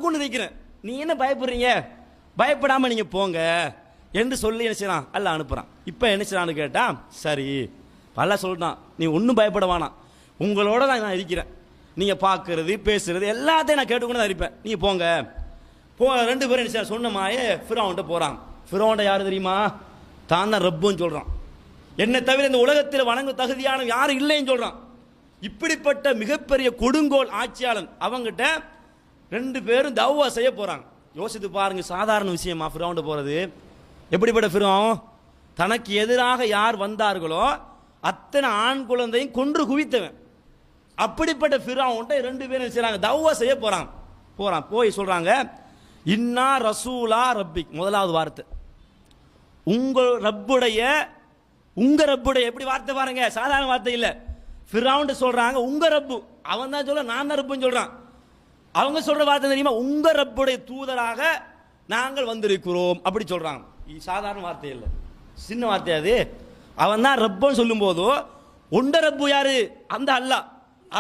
கொண்டு நிற்கிறேன், நீ என்ன பயப்படுறீங்க, பயப்படாம நீங்க போங்க என்று சொல்லி என்ன செய்யறான், அல்லாஹ் அனுப்புறான். இப்ப என்ன செய்யறான்னு கேட்டா, சரி அல்லாஹ் சொல்றான், நீ ஒன்றும் பயப்பட வேணாம், உங்களோட தான் நான் இருக்கிறேன், நீங்க பார்க்கறது பேசுறது எல்லாத்தையும் நான் கேட்டுக்கொண்டு தான் இருப்பேன், நீங்க போங்க. ரெண்டு பேரும் என்ன செய்ய சொன்ன மாயே ஃபிரௌன்ட்ட போறான். ஃபிரௌன்ட்ட யாரு தெரியுமா, தான் தான் ரப்புன்னு சொல்றான், என்னை தவிர இந்த உலகத்தில் வணங்க தகுதியான யாரும் இல்லைன்னு சொல்றான். இப்படிப்பட்ட மிகப்பெரிய கொடுங்கோல் ஆட்சியாளன் அவங்கிட்ட ரெண்டு பேரும் தவ்வா செய்ய போறாங்க. யோசித்து பாருங்க, சாதாரண விஷயமா ஃபிரௌன்ட்ட போறது. எப்படிப்பட்ட ஃபிரௌன், தனக்கு எதிராக யார் வந்தார்களோ அத்தனை ஆண் குழந்தையும் கொன்று குவித்தவன். அப்படிப்பட்ட ஃபிரௌன்ட்ட ரெண்டு பேரும் செய்றாங்க, தவ்வா செய்ய போறான். போய் சொல்றாங்க, இன்னா ரசூலா ரப்பிக். முதலாவது வார்த்தை உங்க ரப்புடைய எப்படி வார்த்தை பாருங்க, சாதாரண வார்த்தை இல்ல. ஃபிரௌன் சொல்றாங்க உங்க ரப்பு, அவன் தான் சொல்ல நான் தான் ரப்புன்னு சொல்றான். அவங்க சொல்ற வார்த்தை தெரியுமா, உங்க ரப்புடைய தூதராக நாங்கள் வந்திருக்கிறோம் அப்படி சொல்றாங்க. சாதாரண வார்த்தை இல்ல, சின்ன வார்த்தை அது. அவன் தான் ரப்புன்னு சொல்லும் போதோ உண்ட ரப்பு யாரு, அந்த அல்லாஹ்,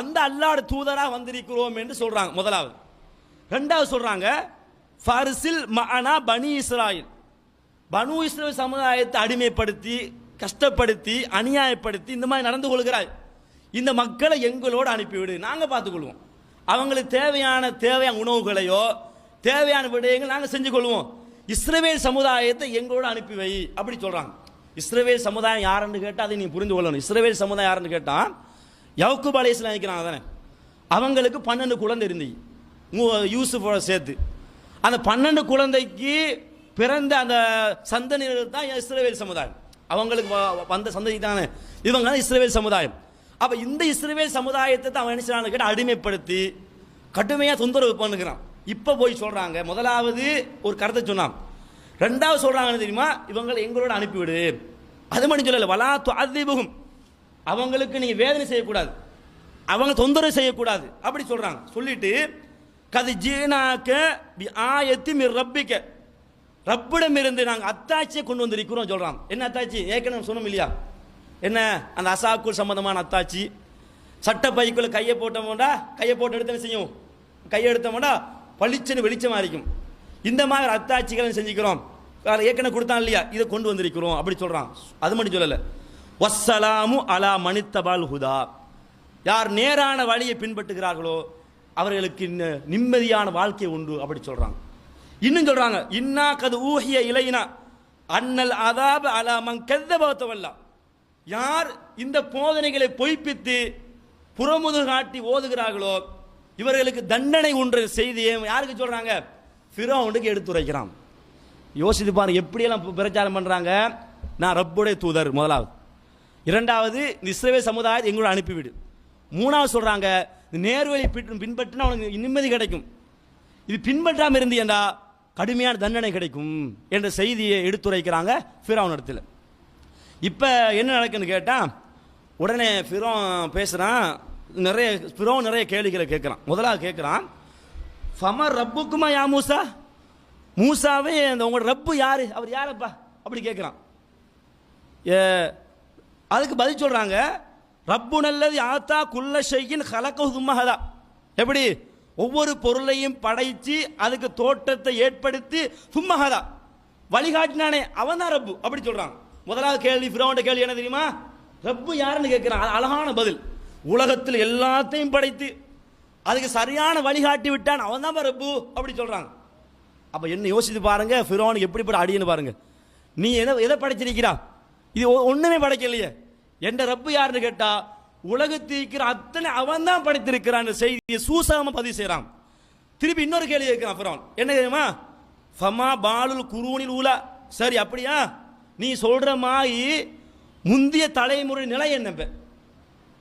அந்த அல்லாஹ்வுடைய தூதராக வந்திருக்கிறோம் என்று சொல்றாங்க முதலாவது. ரெண்டாவது சொல்றாங்க ஃபர்சில் மஅனா பனி இஸ்ராயில், பனு இஸ்ரவேல் சமுதாயத்தை அடிமைப்படுத்தி கஷ்டப்படுத்தி அநியாயப்படுத்தி இந்த மாதிரி நடந்து கொள்கிறாய், இந்த மக்களை எங்களோடு அனுப்பிவிடு, நாங்க பார்த்துக்கொள்வோம், அவங்களுக்கு தேவையான உணவுகளையோ தேவையான விடயங்கள் நாங்கள் செஞ்சு கொள்வோம், இஸ்ரவேல் சமுதாயத்தை எங்களோடு அனுப்பி வை அப்படி சொல்றாங்க. இஸ்ரவேல் சமுதாயம் யாருன்னு கேட்டால் அதை நீங்க புரிந்து கொள்ளணும். இஸ்ரவேல் சமுதாயம் யாருன்னு கேட்டா யக்கூப் அலைஹிஸ்ஸலாம் இருக்கிறாங்க தானே, அவங்களுக்கு 12 குழந்தை இருந்தீங்க யூசுஃபோட சேர்த்து. அந்த 12 குழந்தைக்கு பிறந்த அந்த சந்ததியினர் தான் இஸ்ரவேல் சமுதாயம், அவங்களுக்கு வந்த சந்ததி தானே இவங்க தான் இஸ்ரவேல் சமுதாயம். அப்ப இந்த இஸ்ரவேல் சமுதாயத்தை தான் அவன் என்ன செய்யறான்னு கேட்டால் அடிமைப்படுத்தி கடுமையா தொந்தரவு பண்ணுகிறான். இப்ப போய் சொல்றாங்க, முதலாவது ஒரு கருத்தை சொன்னான், ரெண்டாவது சொல்றாங்கன்னு தெரியுமா, இவங்களை எங்களோட அனுப்பிவிடு. அது மட்டும் சொல்லல, வலா துஅதிபுஹும், அவங்களுக்கு நீங்க வேதனை செய்யக்கூடாது, அவங்க தொந்தரவு செய்யக்கூடாது அப்படி சொல்றாங்க. சொல்லிட்டு கது ஜீனாக்க பி ஆயத்தி மிர் ரப்பிக்க, ரப்பிடம் இருந்து நாங்கள் அத்தாட்சியை கொண்டு வந்திருக்கிறோம் சொல்றான். என்ன அத்தாட்சி, ஏற்கனவே சொன்னோம் இல்லையா, என்ன அந்த அசாக்குள் சம்பந்தமான அத்தாட்சி. சட்ட பைக்குள்ள கையை போட்டு எடுத்து செய்யும், கையை எடுத்தோம்னா பளிச்சுன்னு வெளிச்சமா இருக்கும். இந்த மாதிரி அத்தாட்சிகளை செஞ்சுக்கிறோம், ஏற்கனவே கொடுத்தான் இல்லையா, இதை கொண்டு வந்திருக்கிறோம் அப்படி சொல்றான். அது மட்டும் சொல்லல, வஸ்ஸலாமு அலா மனித்தபால் ஹுதா, யார் நேரான வழியை பின்பற்றுகிறார்களோ அவர்களுக்கு நிம்மதியான வாழ்க்கை உண்டு அப்படி சொல்றாங்க. இன்னும் சொல்றாங்க, இன்னா கது ஊஹிய இலைனா அன்னல் அதாப அலா மன் கذب வத்தவல்லா, யார் இந்த போதனைகளை பொய்ப்பித்து புறமுது காட்டி ஓதுகிறார்களோ இவர்களுக்கு தண்டனை உண்டு செய்தியை யாருக்கு சொல்றாங்க, ஃபிரௌனுக்கு எடுத்துரைக்கிறான். யோசித்து பாருங்க எப்படியெல்லாம் பிரச்சாரம் பண்றாங்க. நான் ரப்புடைய தூதர் முதலாவது, இரண்டாவது இஸ்ரவேல் சமுதாயத்தை எங்களோட அனுப்பிவிடு, மூணாவது சொல்றாங்க நேர்வழி பின்பற்றினா உனக்கு நிம்மதி கிடைக்கும், இது பின்பற்றாமல் இருந்தீண்டா கடுமையான தண்டனை கிடைக்கும் என்ற செய்தியை எடுத்துரைக்கிறாங்க ஃபிரௌன் இடத்துல. இப்போ என்ன நடக்குன்னு கேட்டால் உடனே ஃபிரௌன் பேசுகிறான், ஃபிரௌன் நிறைய கேள்விகளை கேட்குறான். முதலாவது கேட்குறான், ஃபமர் ரப்புக்குமா யா மூசா, மூசாவே அந்த உங்களோட ரப்பு யாரு, அவர் யாரப்பா அப்படி கேட்குறான். அதுக்கு பதில் சொல்கிறாங்க, ரப்பு நல்லது ஆத்தா குல்ல ஷையின் ஹலக்கஹு சும்ம ஹதா, எப்படி ஒவ்வொரு பொருளையும் படைச்சு அதுக்கு தோட்டத்தை ஏற்படுத்தி சும்மஹதா வழிகாட்டினானே அவன் தான் ரப்பு அப்படி சொல்றாங்க. முதலாவது கேள்வி ஃபிரௌன் கேள்வி என்ன தெரியுமா, ரப்பு யாருன்னு கேட்கிறான். அழகான பதில், உலகத்தில் எல்லாத்தையும் படைத்து அதுக்கு சரியான வழிகாட்டி விட்டான் அவன் தான் ரப்பு அப்படி சொல்றாங்க. அப்ப என்ன யோசித்து பாருங்க, ஃபிரௌன் எப்படிப்பட்ட அடின்னு பாருங்க. நீ எதை படைச்சிருக்கிறா, இது ஒண்ணுமே படைக்கலையே, என்ற ரப்பு யாருன்னு கேட்டா உலகத்திற்கு அத்தனை அவன் தான் படைத்திருக்கிறான் செய்தியை சூசகமா பதிவு செய்யறான். திருப்பி இன்னொரு கேள்வி கேட்கிறான் ஃபிரௌன், என்ன தெரியுமா, ஃபமா பாலுல் குரூனில் ஊலா, சரி அப்படியா, நீ சொல்ற மாதிரி முந்தைய தலைமுறை நிலை என்ன,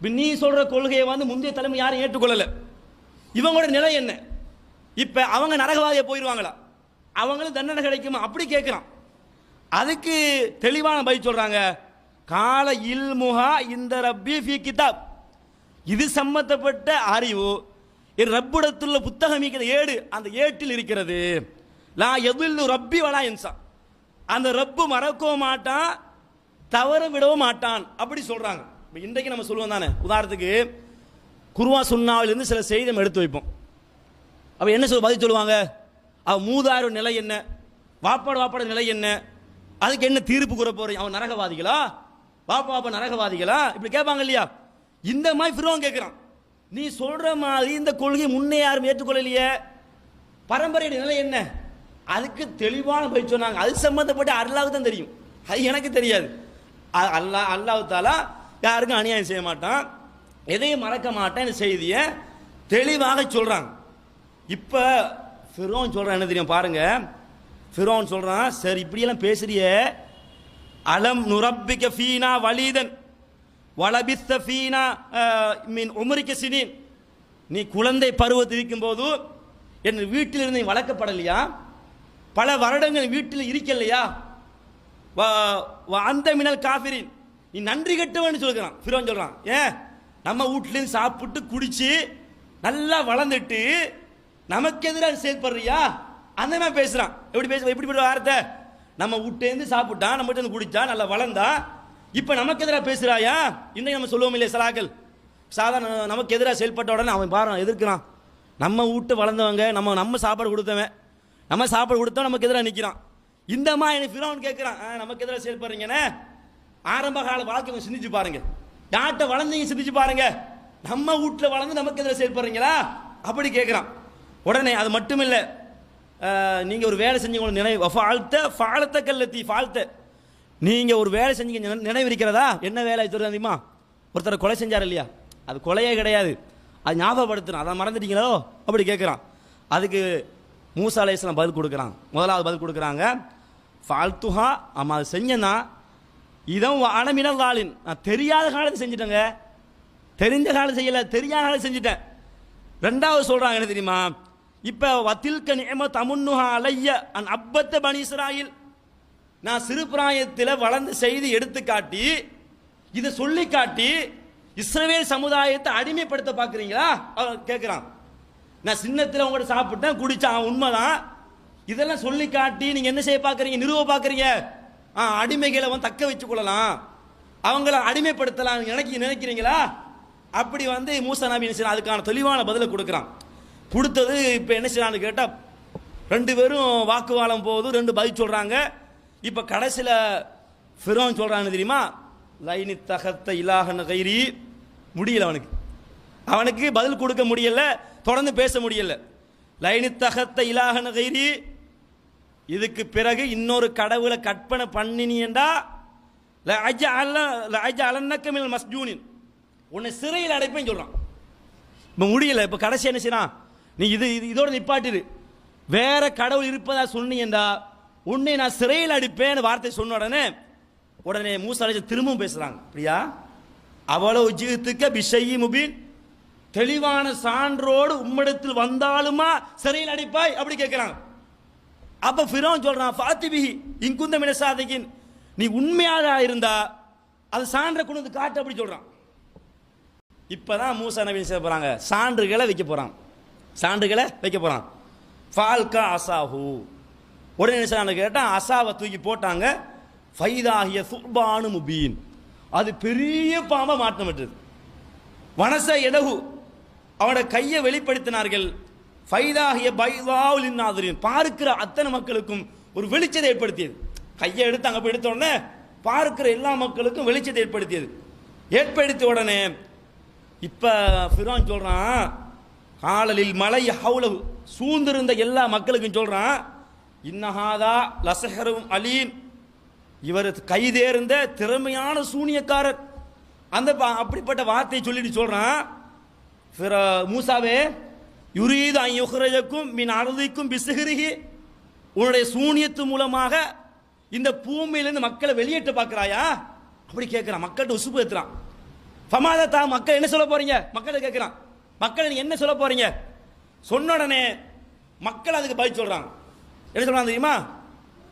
நீ சொல்ற கொள்கையை முந்தைய தலைமுறை யாரும் ஏற்றுக்கொள்ளல, இவங்களோட நிலை என்ன, இப்ப அவங்க நரகவாதியா போயிடுவாங்களா, அவங்களுக்கு தண்டனை கிடைக்குமா அப்படி கேட்கிறான். அதுக்கு தெளிவான பதில் சொல்றாங்க, கால இல்முஹா இந்த ரப்பி ஃபீ கிதாப், இது சம்பந்தப்பட்ட அறிவு என் ரப்பிடத்துள்ள புத்தகம் ஏடு, அந்த ஏட்டில் இருக்கிறது. லா யதுல்லு ரப்பி வலா இன்சா, அந்த ரப்பு மறக்கவும் மாட்டான் தவற விடவும் மாட்டான் அப்படி சொல்றாங்க. இன்றைக்கு நம்ம சொல்லுவோம் தானே, உதாரணத்துக்கு குர்ஆன் சுன்னாவிலிருந்து சில செய்தி எடுத்து வைப்போம். அப்ப என்ன பதில் சொல்லுவாங்க? அவ மூதாரோட நிலை என்ன, வாப்பாட நிலை என்ன, அதுக்கு என்ன தீர்ப்பு கூற போறீங்க? அவன் நரகவாதிகளா, வாப்பா நரகவாதிகளா, இப்படி கேட்பாங்க இல்லையா? இந்த மாதிரி ஃபிரௌன் கேட்கிறான். நீ சொல்ற மாதிரி இந்த கொள்கை முன்னே யாரும் ஏற்றுக்கொள்ளலையே, பரம்பரையுடைய நிலை என்ன? அதுக்கு தெளிவான பதில் சொன்னாங்க. அது சம்பந்தப்பட்ட அல்லாஹ்வுக்கு தான் தெரியும், அது எனக்கு தெரியாது. அல்லாஹ் தாலா யாருக்கும் அநியாயம் செய்ய மாட்டான், எதையும் மறக்க மாட்டேன். இந்த செய்தியை தெளிவாக சொல்றாங்க. இப்ப ஃபிரௌன் சொல்றான் என்ன தெரியும் பாருங்க. ஃபிரௌன் சொல்றான், சரி இப்படியெல்லாம் பேசுறியே, அலம் நுரப்பிக்க ஃபீனா வலீதன் வலபிஸ்த ஃபீனா மின் உமரிக்க சினீன். நீ குழந்தை பருவத்தில் இருக்கும் போது என் வீட்டில் இருந்து நீ வளர்க்கப்படலையா? பல வருடங்கள் வீட்டில் இருக்கலையா? அந்த மினல் காஃபிரின், நீ நன்றி கெட்டவன்னு சொல்லுறான். ஃபிரௌன் சொல்றான், ஏன் நம்ம வீட்டிலேருந்து சாப்பிட்டு குடிச்சு நல்லா வளர்ந்துட்டு நமக்கு எதிராக செயல்படுறியா? அந்த மாதிரி பேசுறான். எப்படி வார்த்தை? நம்ம வீட்டேருந்து சாப்பிட்டா, நம்ம வீட்டு குடிச்சா, நல்லா வளர்ந்தா, இப்ப நமக்கு எதிராக பேசுறாயா? இன்னைக்கு நம்ம சொல்லுவோம் இல்லையா சலாக்கள், சாதாரண நமக்கு எதிராக செயல்பட்ட உடனே அவன் பாரு எதிர்க்கிறான். நம்ம வீட்டு வளர்ந்தவங்க, நம்ம சாப்பாடு கொடுத்தவன், நம்ம சாப்பாடு கொடுத்தோம், நமக்கு எதிராக நிற்கிறான். இந்த மாதிரி ஃபிரௌன் கேட்கிறான், நமக்கு எதிராக செயல்படுறீங்கன்னு. ஆரம்ப கால வாழ்க்கை சிந்திச்சு பாருங்க, யார்கிட்ட வளர்ந்தீங்க சிந்திச்சு பாருங்க. நம்ம வீட்டில் வளர்ந்து நமக்கு எதிராக செயல்படுறீங்களா? அப்படி கேட்கிறான். உடனே அது மட்டும் இல்லை, நீங்க ஒரு வேலை செஞ்சீங்க நினைவு ஃபாழ்த்த கல்லத்தி ஃபாழ்த்த, நீங்க ஒரு வேலை செஞ்சீங்க நினைவு இருக்கிறதா? என்ன வேலை தெரியுமா? ஒருத்தர் கொலை செஞ்சார் இல்லையா? அது கொலையே கிடையாது, அது ஞாபகப்படுத்துறான், அதை மறந்துட்டீங்களோ? அப்படி கேட்குறான். அதுக்கு மூசா அலைஹிஸ்ஸலாம் பதில் கொடுக்குறான். முதலாவது பதில் கொடுக்குறாங்க, ஃபால்துஹா, ஆமாம் அது செஞ்சேன்னா, இதம் அனமினல் வாளின், நான் தெரியாத காலத்தை செஞ்சுட்டேங்க, தெரிஞ்ச காலம் செய்யலை, தெரியாத காலம் செஞ்சுட்டேன். ரெண்டாவது சொல்றாங்க என்ன தெரியுமா? இப்ப வத்தில்க நிஅமத் தமுன்னுஹா அலைய அன் அப்பத்த பனி இஸ்ராயில், நான் சிறு பிராயத்தில் வளர்ந்த செய்தி எடுத்து காட்டி, இதை சொல்லி காட்டி இஸ்ரவேல் சமுதாயத்தை அடிமைப்படுத்த பார்க்குறீங்களா? அவன் கேட்குறான். நான் சின்னத்தில் உங்கள்கிட்ட சாப்பிட்டேன் குடிச்சான், உண்மைதான். இதெல்லாம் சொல்லி காட்டி நீங்கள் என்ன செய்ய பார்க்குறீங்க? நிறுவ பார்க்குறீங்க. அடிமைகளை வந்து தக்க வச்சு கொள்ளலாம், அவங்கள அடிமைப்படுத்தலாம் நினைக்கிறீங்களா? அப்படி மூசா நபி என்ன அதுக்கான தெளிவான பதிலை கொடுக்குறான். கொடுத்தது இப்போ என்ன செய்யறான்னு கேட்டால், ரெண்டு பேரும் வாக்குவாதம் போது ரெண்டு பதில் சொல்கிறாங்க. இப்போ கடைசியில் ஃபிரௌன் சொல்கிறான்னு தெரியுமா? லைனி தகத்த இலாஹன கைரி, முடியல அவனுக்கு பதில் கொடுக்க முடியல, தொடர்ந்து பேச முடியல. லைனி தகத்த இலாஹன கைரி, இதுக்கு பிறகு இன்னொரு கடவுளை கற்பனை பண்ணினியண்டா அலன்னக்கமில் மஸ்ஜூனின், உன்னை சிறையில் அடைப்பேன்னு சொல்கிறான். இப்போ முடியல. இப்போ கடைசி என்ன செய்யறான்? நீ இதோட நிப்பாட்டிரு, வேற கடவுள் இருப்பதா சொன்னீங்கடா உன்னை நான் சிறையில் அடிப்பேன்னு வார்த்தை சொன்ன உடனே மூசா அலைஹிஸ்ஸலாம் திரும்பவும் பேசுறாங்க. அப்படியா? அவ்வளவு ஜிஹ்துக்க பிஷையி முபீன், தெளிவான சான்றோடு உம்மிடத்தில் வந்தாலுமா சிறையில் அடிப்பாய்? அப்படி கேட்கிறாங்க. அப்ப ஃபிரௌன் சொல்றான், ஃபாத்திபிஹி இன்குந்த மின சாதிகின், நீ உண்மையாக இருந்தா அது சான்றை கொண்டு வந்து காட்டு, அப்படி சொல்றான். இப்பதான் மூசா நபி செய்ய போறாங்க, சான்றுகளை வைக்க போறான். ஃபால்கா அசாஹு, உடனே என்ன கேட்டா அசாவை தூக்கி போட்டாங்க. ஃபைதாகிய சுர்பானு முபீன், அது பெரிய பாம்பா மாற்றப்பட்டது. வனச எடகு, அவனோட கையை வெளிப்படுத்தினார்கள். ஃபைதாகிய பைதாவுலின் நாதிரின், பார்க்கிற அத்தனை மக்களுக்கும் ஒரு வெளிச்சத்தை ஏற்படுத்தியது. கையை எடுத்து அங்கே போய் எடுத்த உடனே பார்க்கிற எல்லா மக்களுக்கும் வெளிச்சத்தை ஏற்படுத்திய உடனே இப்ப ஃபிரௌன் சொல்றான், காலலில் மலை ஹவுலவு, சூழ்ந்திருந்த எல்லா மக்களுக்கும் சொல்றான், இன்னஹாதா லசஹரும் அலீன், இவர் கைதேர்ந்த திறமையான சூனியக்காரர். அந்த அப்படிப்பட்ட வார்த்தையை சொல்லிட்டு சொல்றான், மூசாவே யுரீது அன் யுஹ்ரஜக்கும் மின் அர்திக்கும் பிஸ்ஹிரிஹி, உன்னுடைய சூனியத்து மூலமாக இந்த பூமியிலிருந்து மக்களை வெளியேற்ற பார்க்கிறாயா? அப்படி கேட்கிறான். மக்கள்கிட்ட உசுப்பு ஏத்துறான். ஃபமாதா, மக்கள் என்ன சொல்ல போறீங்க? மக்களை கேட்கிறான், மக்கள் நீங்க என்ன சொல்ல போறீங்க? சொன்ன உடனே மக்கள் அதுக்கு பதில் சொல்றாங்க. என்ன சொல்றாங்க தெரியுமா?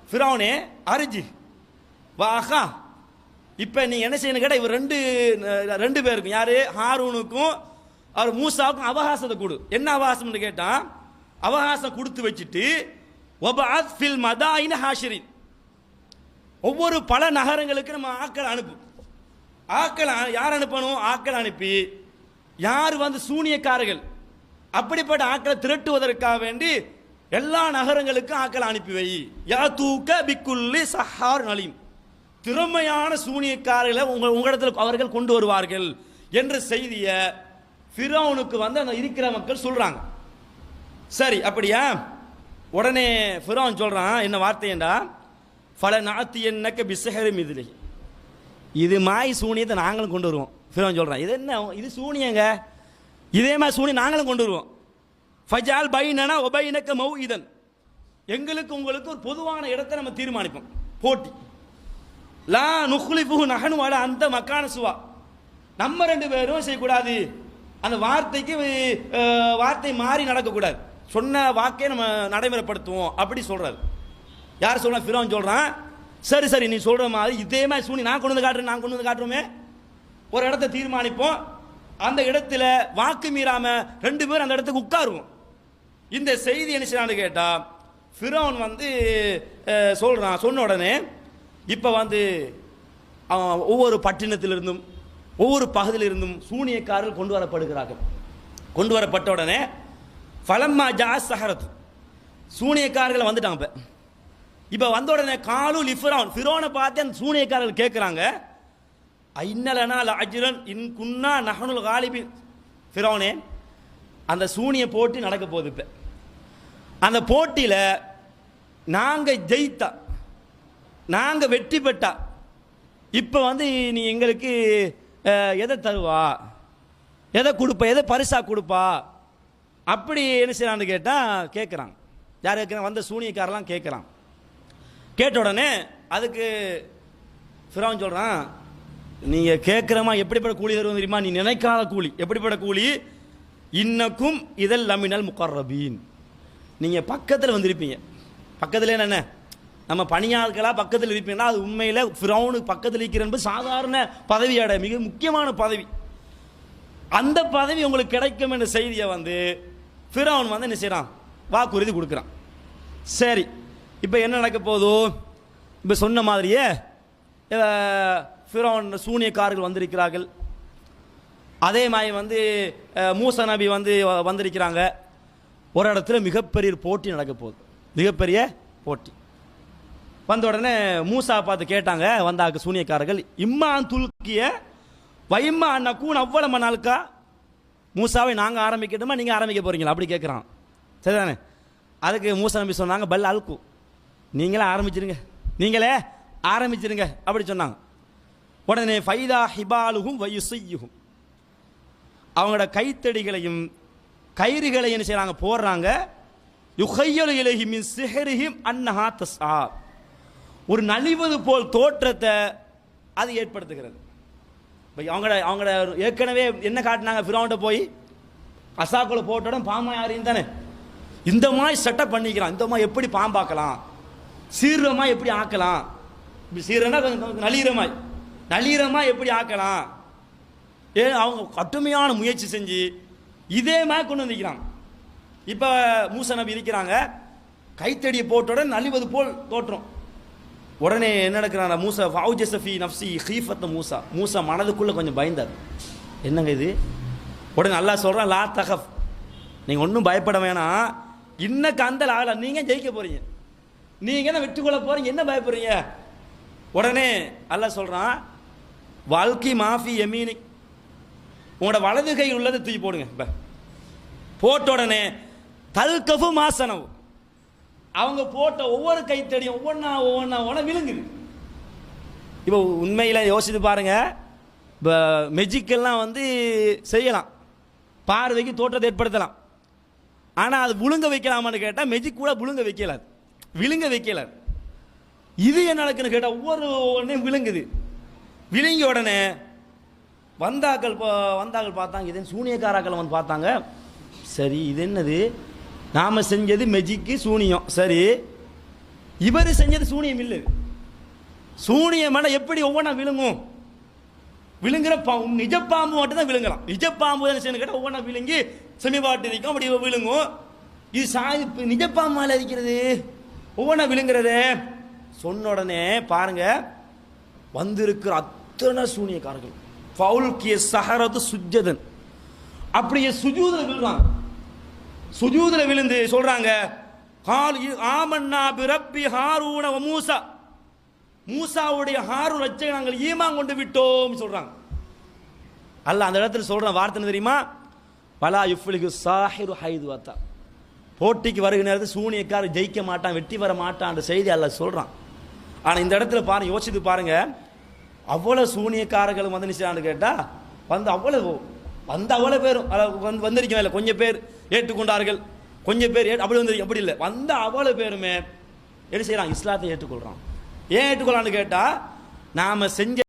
ஃபிரௌனே அரிஜி வாஹா, இப்ப நீ என்ன செய்யணும் கேட்டா, இவர் ரெண்டு பேருக்கும், யாரு ஹாரூனுக்கும் அவர் மூசாவுக்கும் அவகாசத்தை கொடு. என்ன அவகாசம் கேட்டா, அவகாசம் கொடுத்து வச்சுட்டு வபஅத் ஃபில் மதாயின ஹாஷிரின், ஒவ்வொரு பல நகரங்களுக்கு நம்ம ஆட்கள் அனுப்பு. ஆட்கள் யார் அனுப்பணும்? ஆட்கள் அனுப்பி யார் சூனியக்காரர்கள் அப்படிப்பட்ட ஆக்களை திரட்டுவதற்காக வேண்டி எல்லா நகரங்களுக்கும் ஆக்களை அனுப்பி வை. யா தூக்க பிக்குல்லி சஹார் நலீம், திறமையான சூனியக்காரர்களை உங்களிடத்தில் அவர்கள் கொண்டு வருவார்கள் என்ற செய்தியை ஃபிரௌனுக்கு வந்து அந்த இருக்கிற மக்கள் சொல்றாங்க. சரி அப்படியா? உடனே ஃபிரௌன் சொல்றான், என்ன வார்த்தையண்டா, ஃபல நாத்தியன்னக பிஸ்ஹரி மித்லி, இது மாய் சூனியத்தை நாங்களும் கொண்டு வருவோம். ஃபிரௌன் சொல்றான், இது என்ன, இது சூனியங்க, இதே மாதிரி சூனியம் நாங்களும் கொண்டு வருவோம். ஃபஜால் பைனனா ஒபைனக்க மௌஇதன், எங்களுக்கு உங்களுக்கு ஒரு பொதுவான இடத்தை நம்ம தீர்மானிப்போம், போட்டி. லா நுஹ்லிஃபுஹு நஹனு வலா அந்த மக்கான சுவா, நம்ம ரெண்டு பேரும் செய்யக்கூடாது, அந்த வார்த்தைக்கு வார்த்தை மாறி நடக்கக்கூடாது, சொன்ன வாக்கே நம்ம நடைமுறைப்படுத்துவோம் அப்படி சொல்றாரு. யார் சொல்றா? ஃபிரௌன் சொல்றான். சரி சரி, நீ சொல்ற மாதிரி இதே மாதிரி சூனி நான் கொண்டு வந்து காட்டுறேன், நான் கொண்டு வந்து காட்டுறோமே, ஒரு இடத்தை தீர்மானிப்போம், அந்த இடத்துல வாக்கு மீறாம ரெண்டு பேரும் அந்த இடத்துக்கு உட்காருவோம். இந்த செய்தி என்ன செய்யறான்னு கேட்டா, ஃபிரௌன் வந்து சொல்றான். சொன்ன உடனே இப்ப வந்து ஒவ்வொரு பட்டினத்திலிருந்தும் ஒவ்வொரு பகுதியிலிருந்தும் சூனியக்காரர்கள் கொண்டு வரப்படுகிறார்கள். கொண்டு வரப்பட்ட உடனே ஃபலம்மா ஜா சஹரத், சூனியக்காரர்கள் வந்துட்டாங்க. இப்ப வந்த உடனே காலு லிஃபிரௌன், ஃபிரௌனை பார்த்து அந்த சூனியக்காரர்கள் கேட்கிறாங்க, ஐன்னலனா லஅஜ்ரன் இன் குன்னா நஹனுல் காலிபின். ஃபிரௌனே, அந்த சூனிய போட்டி நடக்க போகுது. இப்ப அந்த போட்டியில நாங்க ஜெயித்தா, நாங்க வெற்றி பெற்றா, இப்ப வந்து நீ எங்களுக்கு எதை தருவா, எதை கொடுப்பா, எதை பரிசா கொடுப்பா, அப்படி என்ன செய்யறான்னு கேட்டா கேட்குறாங்க. யார் கேட்குறாங்க? வந்த சூனியக்காரெல்லாம் கேட்குறான். கேட்ட உடனே அதுக்கு ஃபிரௌன் சொல்றான், நீங்க கேட்குறமா எப்படிப்பட்ட கூலி தருவது தெரியுமா? நீ நினைக்காத கூலி. எப்படிப்பட்ட கூலி? இன்னக்கும் இதல் லமினல் முகர்ரபீன், நீங்க பக்கத்தில் வந்திருப்பீங்க. பக்கத்தில் என்ன, நம்ம பணியாளர்களா பக்கத்தில் இருப்பீங்கன்னா அது உண்மையில ஃபிரௌனுக்கு பக்கத்தில் இருக்கிற என்பது சாதாரண பதவியோட மிக முக்கியமான பதவி. அந்த பதவி உங்களுக்கு கிடைக்கும் என்ற செய்தியை வந்து ஃபிரௌன் வந்து என்ன செய்யறான்? வாக்குறுதி கொடுக்குறான். சரி, இப்போ என்ன நடக்க போதோ? இப்போ சொன்ன மாதிரியே ஃபிரௌன் சூனியக்காரர்கள் வந்திருக்கிறார்கள். அதே மாதிரி வந்து மூசா நபி வந்து வந்திருக்கிறாங்க. ஒரு இடத்துல மிகப்பெரிய போட்டி நடக்க போகுது, மிகப்பெரிய போட்டி. வந்த உடனே மூசா பார்த்து கேட்டாங்க வந்தாக்க சூனியக்காரர்கள், இம்மா துல்கிய வைம்மா நக்கூன் அவ்வளவு மணாலுக்கா, மூசாவை நாங்கள் ஆரம்பிக்கட்டுமா நீங்கள் ஆரம்பிக்க போறீங்களா அப்படி கேட்குறான். சரிதானே? அதுக்கு மூசா நபி சொன்னாங்க, பல் அல்கு, நீங்களே ஆரம்பிச்சிருங்க, நீங்களே ஆரம்பிச்சிருங்க அப்படி சொன்னாங்க. உடனே ஃபைதா ஹிபாலுகும் வயுசையுகும், அவங்களோட கைத்தடிகளையும் கயிறுகளையும் என்ன செய்யறாங்க? போடுறாங்க. யுஹையலு இலைஹி மின் சிஹ்ரிஹிம் அன்னஹா தஸ்ஆ, ஒரு நலிவது போல் தோற்றத்தை அது ஏற்படுத்துகிறது. அவங்க ஏற்கனவே என்ன காட்டினாங்க? ஃபிரௌன்ட்ட போய் அசாக்குள்ள போட்டோட பாம்பா யாரையும் தானே இந்த மாதிரி செட்டப் பண்ணிக்கிறான். இந்த மாதிரி எப்படி பாம்பாக்கலாம், சீரமாய் எப்படி ஆக்கலாம், சீரனா கொஞ்சம் நளிரமாய் எப்படி ஆக்கலாம், அவங்க கடுமையான முயற்சி செஞ்சு இதே மாதிரி கொண்டு வந்துக்கிறாங்க. இப்போ மூசா நபி இருக்கிறாங்க, கைத்தடியை போட்டோட நலிவது போல் தோற்றம். உடனே என்ன நடக்கிறாங்க? மூசா ஃபௌஜஸஃபி நஃப்ஸி ஹீஃபத் மூசா, மூசா மனதுக்குள்ள கொஞ்சம் பயந்தார். என்னங்க இது? உடனே அல்லாஹ் சொல்றான், லா தகஃப், நீங்க ஒன்றும் பயப்பட வேணாம், இன்னக்கு அந்த ஆள நீங்க ஜெயிக்க போறீங்க, நீங்க என்ன வெற்றி கொள்ள போறீங்க, என்ன பயப்படுறீங்க? உடனே அல்லாஹ் சொல்றான், வால்கி மாஃபி யமீனி, உங்களோட வலது கை உள்ளதை தூக்கி போடுங்க. இப்போ போட்ட உடனே தல்கஃபு மாசனவு, அவங்க போட்ட ஒவ்வொரு கைத்தடியும் ஒவ்வொன்றா விழுங்குது. இப்போ உண்மையில் யோசித்து பாருங்க, இப்போ மெஜிக்கெல்லாம் வந்து செய்யலாம், பார்வைக்கு தோற்றத்தை ஏற்படுத்தலாம், ஆனால் அது விழுங்க வைக்கலாமான்னு கேட்டால் மெஜிக் கூட விழுங்க வைக்கலாது, விழுங்க வைக்கலாது. இது என்ன நடக்குன்னு கேட்டால் ஒவ்வொன்றையும் விழுங்குது. விழுங்கிய உடனே வந்தாக்கள் பார்த்தாங்க, இதே சூனியக்காராக்கள் வந்து பார்த்தாங்க. சரி, இது என்னது? நாம செஞ்சது மெஜிக்கு சூனியம், சரி, இவர் செஞ்சது சூனியம் இல்லை. சூனியம் எப்படி ஒவ்வொன்றா விழுங்கும்? விழுங்குற நிஜ பாம்பு மட்டும் தான் விழுங்கலாம். நிஜ பாம்பு என்ன செய்யணும் கேட்டால் ஒவ்வொன்றா விழுங்கி செமிபாட்டு இருக்கும், அப்படி விழுங்கும். இது நிஜ பாம்பு மேலே இருக்கிறது, ஒவ்வொன்றா விழுங்குறது. சொன்ன உடனே பாருங்க, வந்திருக்கிற அத்தனை சூனியக்காரர்கள் ஃபவுல்கிய சஹரது சுஜ்ஜதன், அப்படியே சுஜூதில் விழுறாங்க. சுஜூதுல விழுந்து சொல்றாங்க, கால் ஆமன்னா பிரப்பி ஹாரூன வ மூசா, மூசாவுடைய ஹாரூன் வச்சு நாங்கள் ஈமான் கொண்டு விட்டோம் சொல்றாங்க. அல்லாஹ் அந்த இடத்துல சொல்ற வார்த்தை என்ன தெரியுமா? பலா யுஃப்லிகு சாஹிரு ஹைது அத்தா, போட்டிக்கு வருகிற நேரத்தில் சூனியக்காரர் ஜெயிக்க மாட்டான், வெற்றி வர மாட்டான் செய்தி அல்லாஹ் சொல்றான். ஆனா இந்த இடத்துல பாருங்க, யோசித்து பாருங்க, அவ்வளவு சூனியக்காரர்களும் வந்து நிச்சயான்னு கேட்டா வந்து அவ்வளவு பேரும் வந்திருக்கவே இல்லை. கொஞ்சம் பேர் ஏற்றுக்கொண்டார்கள், கொஞ்சம் பேர் அப்படி வந்து அப்படி இல்லை, வந்த அவ்வளவு பேருமே என்ன செய்யறான்? இஸ்லாத்தை ஏற்றுக்கொள்றான். ஏன் ஏற்றுக்கொள்ளான்னு கேட்டா, நாம செஞ்ச